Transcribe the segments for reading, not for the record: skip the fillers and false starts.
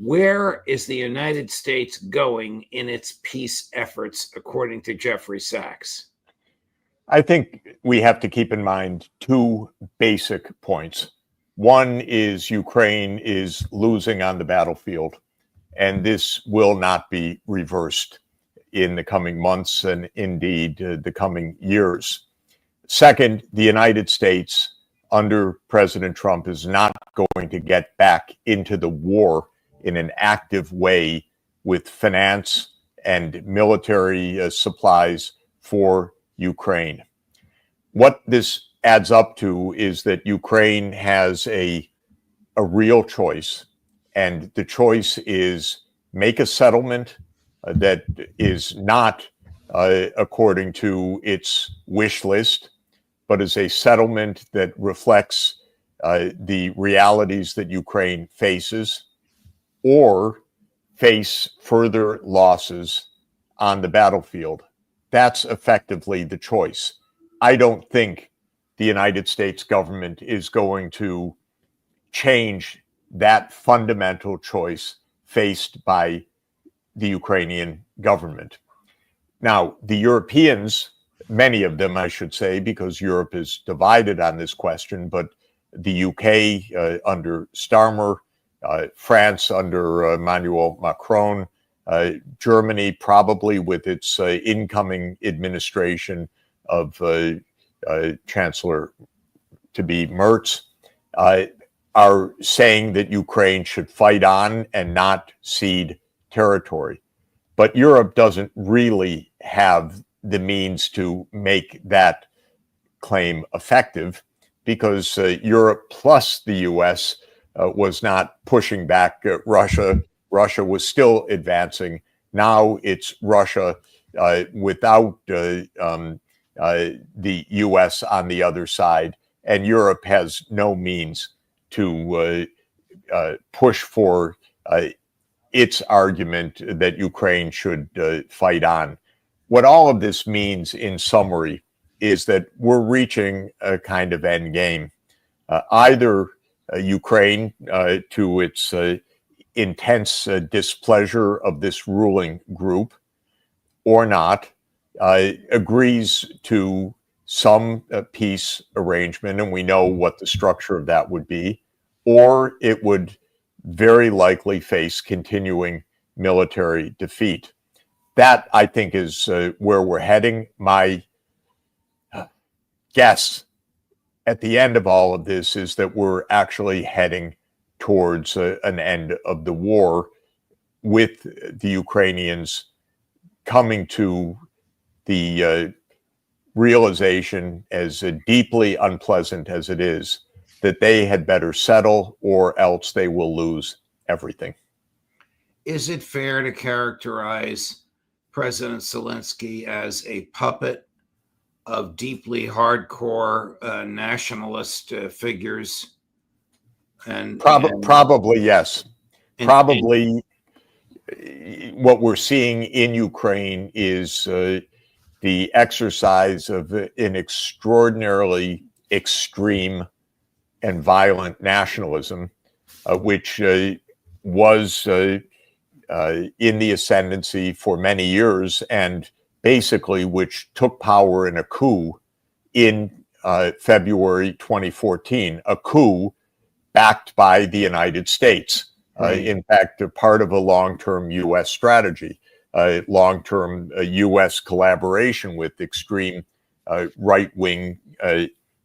Where is the United States going in its peace efforts, according to Jeffrey Sachs? I think we have to keep in mind two basic points. One is Ukraine is losing on the battlefield, and this will not be reversed in the coming months and indeed the coming years. Second, the United States under President Trump is not going to get back into the war in an active way with finance and military supplies for Ukraine. What this adds up to is that Ukraine has a real choice, and the choice is make a settlement that is not according to its wish list, but is a settlement that reflects the realities that Ukraine faces, or face further losses on the battlefield. That's effectively the choice. I don't think the United States government is going to change that fundamental choice faced by the Ukrainian government. Now, the Europeans, many of them, I should say, because Europe is divided on this question, but the UK under Starmer, France under Emmanuel Macron, Germany probably with its incoming administration of Chancellor to be Merz, are saying that Ukraine should fight on and not cede territory. But Europe doesn't really have the means to make that claim effective because Europe plus the US was not pushing back Russia. Russia was still advancing. Now it's Russia without the US on the other side, and Europe has no means to push for its argument that Ukraine should fight on. What all of this means, in summary, is that we're reaching a kind of end game. Either Ukraine, to its intense displeasure of this ruling group, or not, agrees to some peace arrangement, and we know what the structure of that would be, or it would very likely face continuing military defeat. That, I think, is where we're heading. My guess at the end of all of this is that we're actually heading towards an end of the war, with the Ukrainians coming to the realization, as deeply unpleasant as it is, that they had better settle or else they will lose everything. Is it fair to characterize President Zelensky as a puppet of deeply hardcore nationalist figures? Probably, yes. Probably what we're seeing in Ukraine is the exercise of an extraordinarily extreme and violent nationalism, which was in the ascendancy for many years, and basically which took power in a coup in February 2014, a coup backed by the United States. Right. In fact, a part of a long-term U.S. strategy, long-term U.S. collaboration with extreme right-wing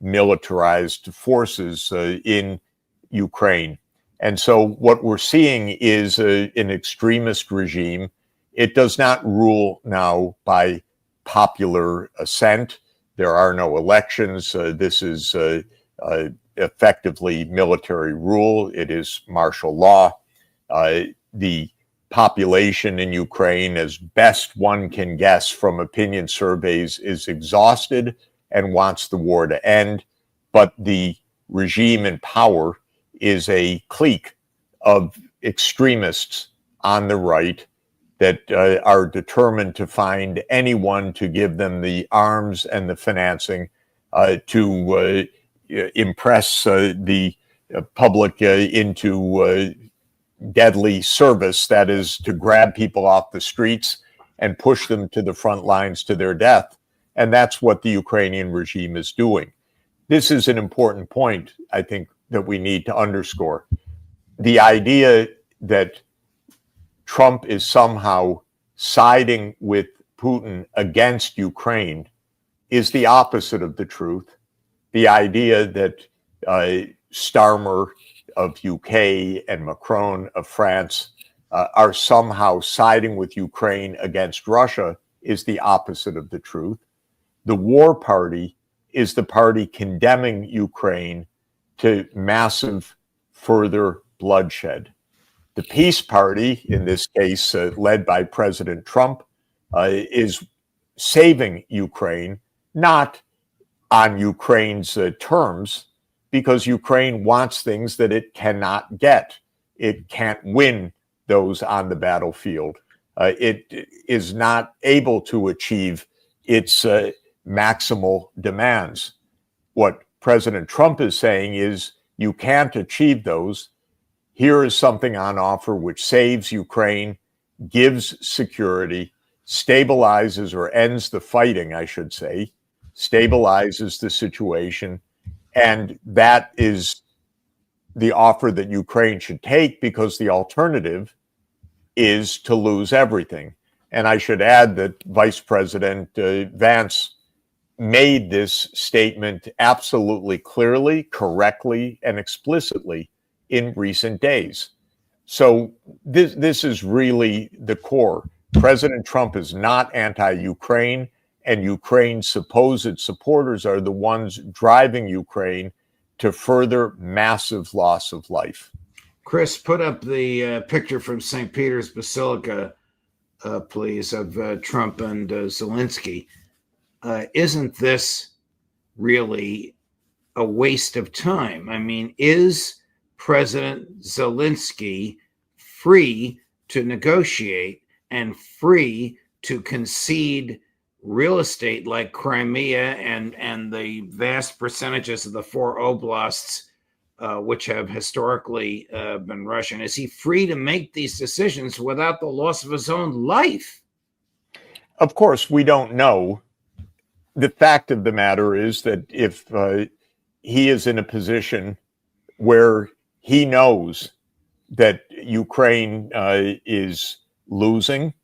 militarized forces in Ukraine. And so what we're seeing is an extremist regime. It does not rule now by popular assent. There are no elections. This is effectively military rule. It is martial law. The population in Ukraine, as best one can guess from opinion surveys, is exhausted and wants the war to end. But the regime in power is a clique of extremists on the right that are determined to find anyone to give them the arms and the financing to impress the public into deadly service, that is to grab people off the streets and push them to the front lines to their death. And that's what the Ukrainian regime is doing. This is an important point, I think, that we need to underscore. The idea that Trump is somehow siding with Putin against Ukraine is the opposite of the truth. The idea that Starmer of UK and Macron of France are somehow siding with Ukraine against Russia is the opposite of the truth. The war party is the party condemning Ukraine to massive further bloodshed. The peace party, in this case led by President Trump, is saving Ukraine, not on Ukraine's terms, because Ukraine wants things that it cannot get. It can't win those on the battlefield. It is not able to achieve its maximal demands. What President Trump is saying is, you can't achieve those. Here is something on offer which saves Ukraine, gives security, stabilizes or ends the fighting, I should say, stabilizes the situation. And that is the offer that Ukraine should take, because the alternative is to lose everything. And I should add that Vice President Vance made this statement absolutely clearly, correctly, and explicitly in recent days. So this is really the core. President Trump is not anti-Ukraine, and Ukraine's supposed supporters are the ones driving Ukraine to further massive loss of life. Chris, put up the picture from St. Peter's Basilica, please, of Trump and Zelensky. Isn't this really a waste of time? I mean, is President Zelensky free to negotiate and free to concede real estate like Crimea and the vast percentages of the four oblasts which have historically been Russian? Is he free to make these decisions without the loss of his own life? Of course, we don't know. The fact of the matter is that if he is in a position where he knows that Ukraine is losing,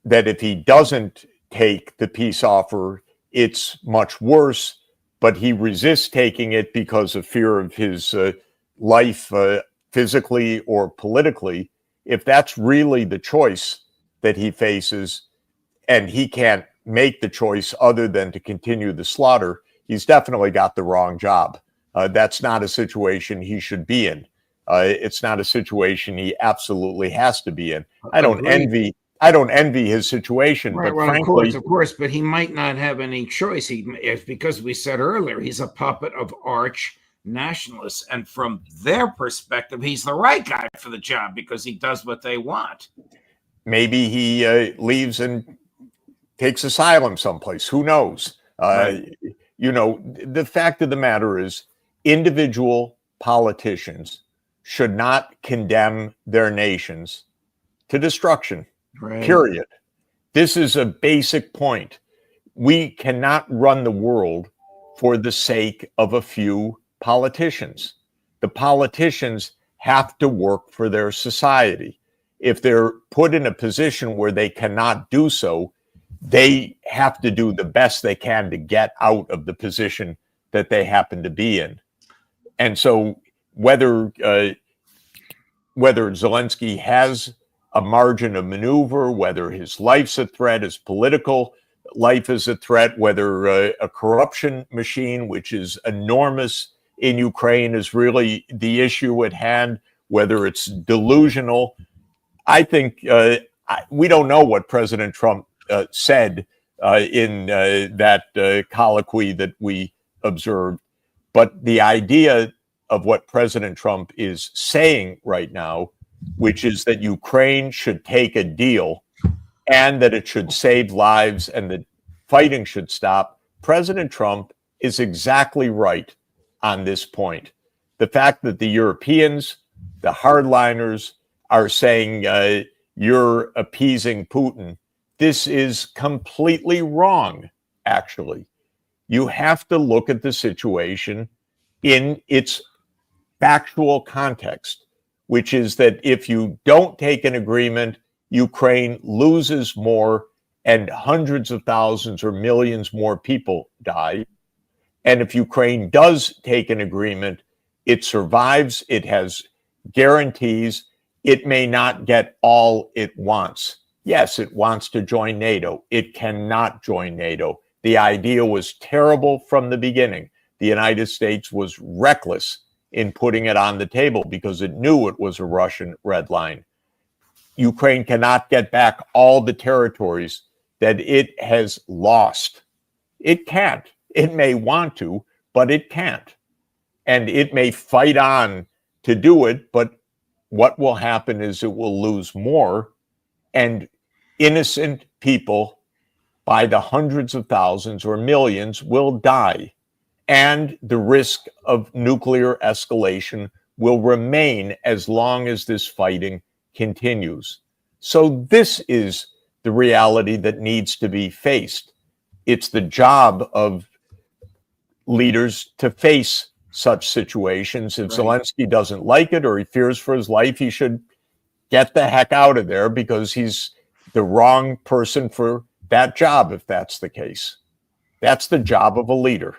that if he doesn't take the peace offer, it's much worse, but he resists taking it because of fear of his life physically or politically. If that's really the choice that he faces, and he can't make the choice other than to continue the slaughter, he's definitely got the wrong job. That's not a situation he should be in. It's not a situation he absolutely has to be in. I don't envy his situation, right, but well, frankly, of course, but he might not have any choice. Because we said earlier, he's a puppet of arch nationalists, and from their perspective, he's the right guy for the job because he does what they want. Maybe he leaves and takes asylum someplace. Who knows? Right. You know, the fact of the matter is, individual politicians should not condemn their nations to destruction. Right. Period. This is a basic point. We cannot run the world for the sake of a few politicians. The politicians have to work for their society. If they're put in a position where they cannot do so, they have to do the best they can to get out of the position that they happen to be in. And so whether Zelensky has a margin of maneuver, whether his life's a threat, his political life is a threat, whether a corruption machine, which is enormous in Ukraine, is really the issue at hand, whether it's delusional. I think we don't know what President Trump said in that colloquy that we observed. But the idea of what President Trump is saying right now, which is that Ukraine should take a deal and that it should save lives and that fighting should stop, President Trump is exactly right on this point. The fact that the Europeans, the hardliners, are saying you're appeasing Putin. This is completely wrong, actually. You have to look at the situation in its factual context, which is that if you don't take an agreement, Ukraine loses more and hundreds of thousands or millions more people die. And if Ukraine does take an agreement, it survives, it has guarantees, it may not get all it wants. Yes, it wants to join NATO. It cannot join NATO. The idea was terrible from the beginning. The United States was reckless in putting it on the table because it knew it was a Russian red line. Ukraine cannot get back all the territories that it has lost. It can't. It may want to, but it can't. And it may fight on to do it, but what will happen is it will lose more, and innocent people by the hundreds of thousands or millions will die. And the risk of nuclear escalation will remain as long as this fighting continues. So this is the reality that needs to be faced. It's the job of leaders to face such situations. If Zelensky doesn't like it or he fears for his life, he should get the heck out of there because he's the wrong person for that job, if that's the case. That's the job of a leader.